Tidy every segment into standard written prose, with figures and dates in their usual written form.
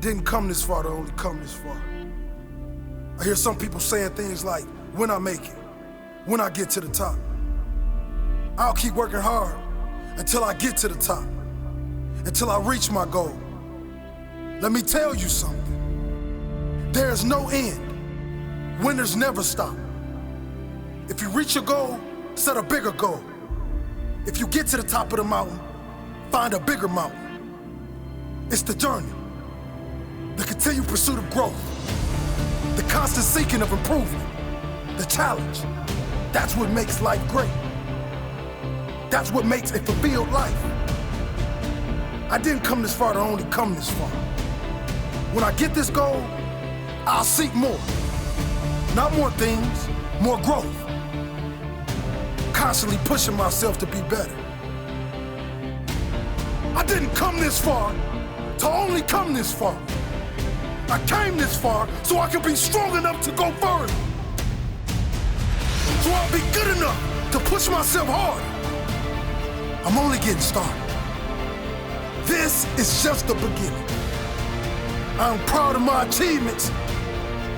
didn't come this far to only come this far. I hear some people saying things like, when I make it, when I get to the top. I'll keep working hard until I get to the top, until I reach my goal. Let me tell you something. There's no end. Winners never stop. If you reach your goal, set a bigger goal. If you get to the top of the mountain, find a bigger mountain. It's the journey, the continued pursuit of growth, the constant seeking of improvement, the challenge. That's what makes life great. That's what makes a fulfilled life. I didn't come this far to only come this far. When I get this goal, I'll seek more. Not more things, more growth. Constantly pushing myself to be better. I didn't come this far to only come this far. I came this far so I can be strong enough to go further. So I'll be good enough to push myself harder. I'm only getting started. This is just the beginning. I'm proud of my achievements,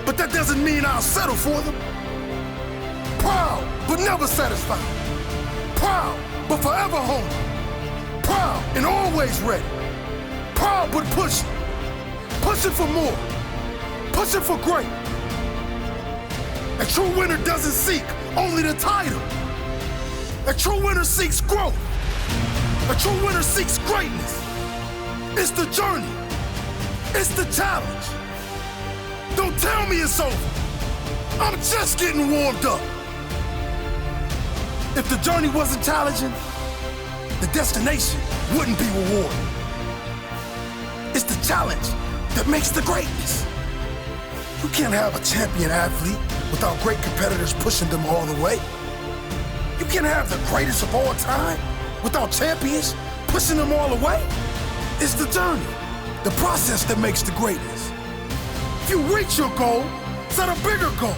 but that doesn't mean I'll settle for them. Proud, but never satisfied. Proud, but forever hungry. Proud and always ready. Proud, but pushing. Pushing for more. Pushing for great. A true winner doesn't seek only the title. A true winner seeks growth. A true winner seeks greatness. It's the journey. It's the challenge. Don't tell me it's over. I'm just getting warmed up. If the journey wasn't challenging, the destination wouldn't be rewarding. It's the challenge that makes the greatness. You can't have a champion athlete without great competitors pushing them all the way. You can't have the greatest of all time without champions pushing them all the way. It's the journey, the process that makes the greatness. If you reach your goal, set a bigger goal.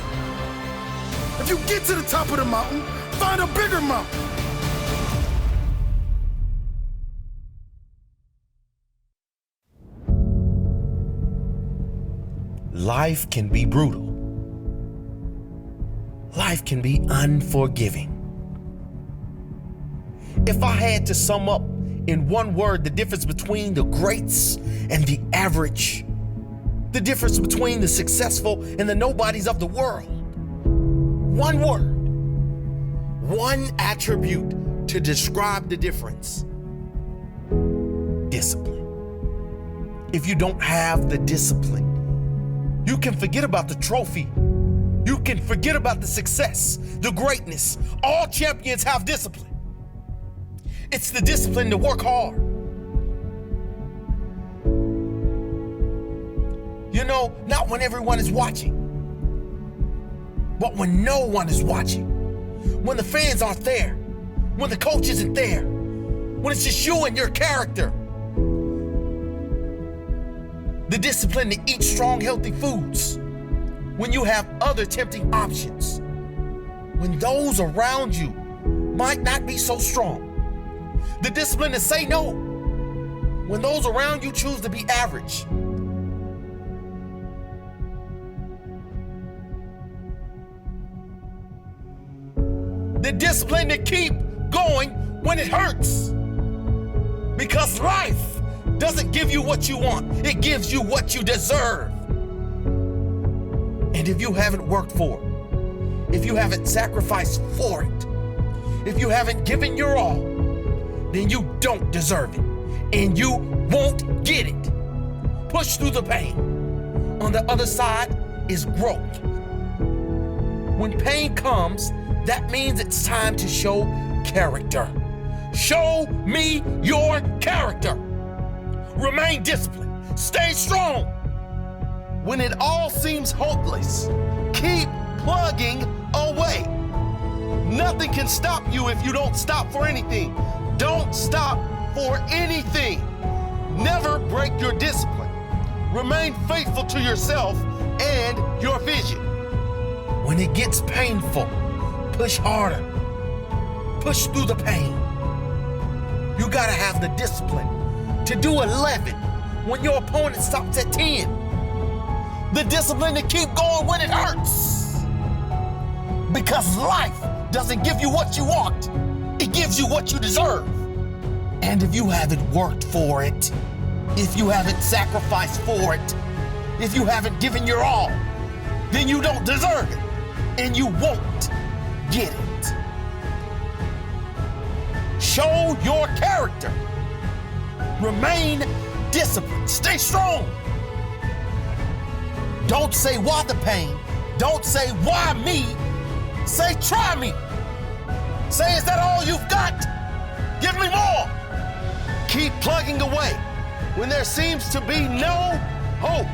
If you get to the top of the mountain, find a bigger mountain. Life can be brutal. Life can be unforgiving. If I had to sum up in one word the difference between the greats and the average, the difference between the successful and the nobodies of the world, one word, one attribute to describe the difference: discipline. If you don't have the discipline, you can forget about the trophy. You can forget about the success, the greatness. All champions have discipline. It's the discipline to work hard. You know, not when everyone is watching, but when no one is watching. When the fans aren't there, when the coach isn't there, when it's just you and your character. The discipline to eat strong, healthy foods when you have other tempting options. When those around you might not be so strong. The discipline to say no when those around you choose to be average. The discipline to keep going when it hurts. Because life doesn't give you what you want. It gives you what you deserve. And if you haven't worked for it, if you haven't sacrificed for it, if you haven't given your all, then you don't deserve it. And you won't get it. Push through the pain. On the other side is growth. When pain comes, that means it's time to show character. Show me your character. Remain disciplined. Stay strong. When it all seems hopeless, keep plugging away. Nothing can stop you if you don't stop for anything. Don't stop for anything. Never break your discipline. Remain faithful to yourself and your vision. When it gets painful, push harder. Push through the pain. You gotta have the discipline to do 11 when your opponent stops at 10. The discipline to keep going when it hurts. Because life doesn't give you what you want. It gives you what you deserve. And if you haven't worked for it, if you haven't sacrificed for it, if you haven't given your all, then you don't deserve it. And you won't get it. Show your character. Remain disciplined. Stay strong. Don't say why the pain. Don't say why me. Say try me. Say, is that all you've got? Give me more. Keep plugging away when there seems to be no hope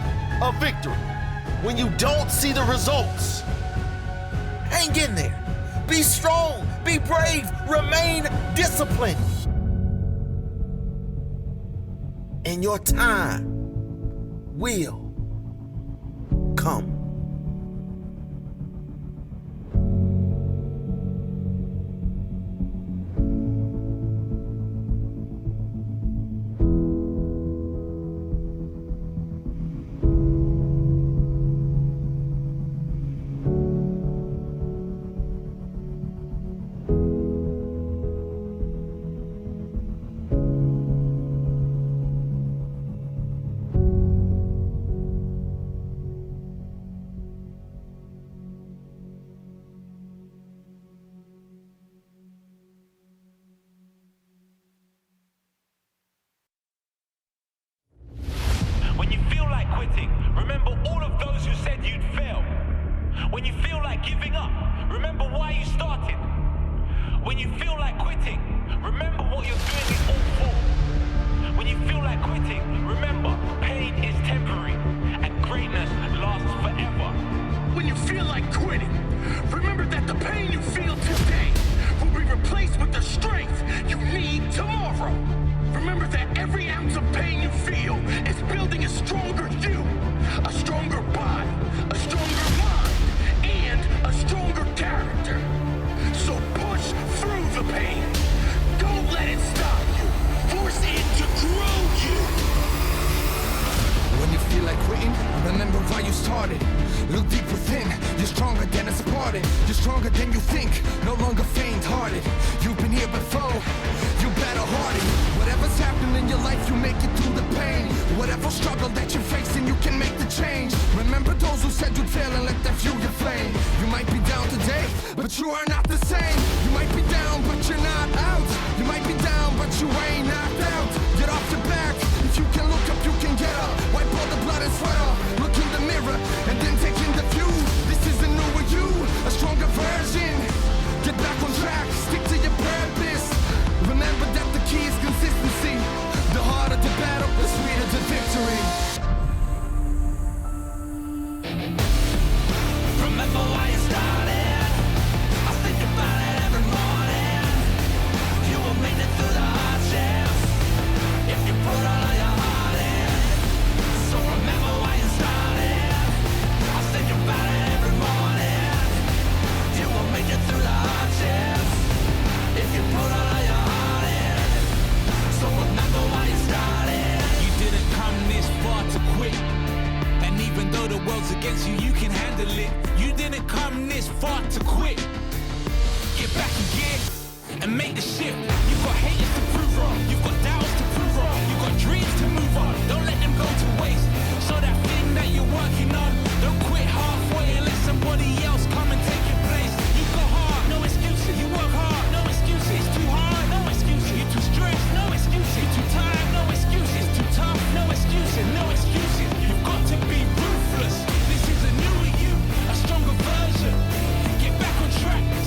of victory. When you don't see the results, hang in there. Be strong. Be brave. Remain disciplined. And your time will come.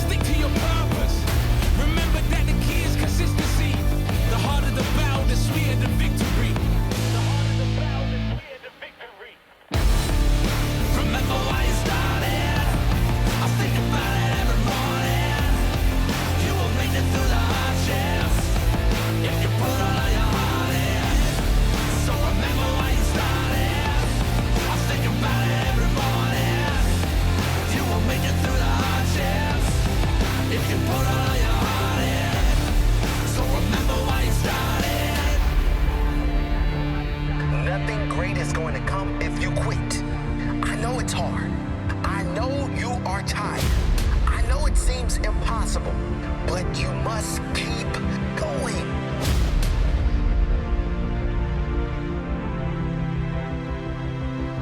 Stick to your purpose. Remember that the key is consistency. The harder the battle. impossible, but you must keep going.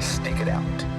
Stick it out.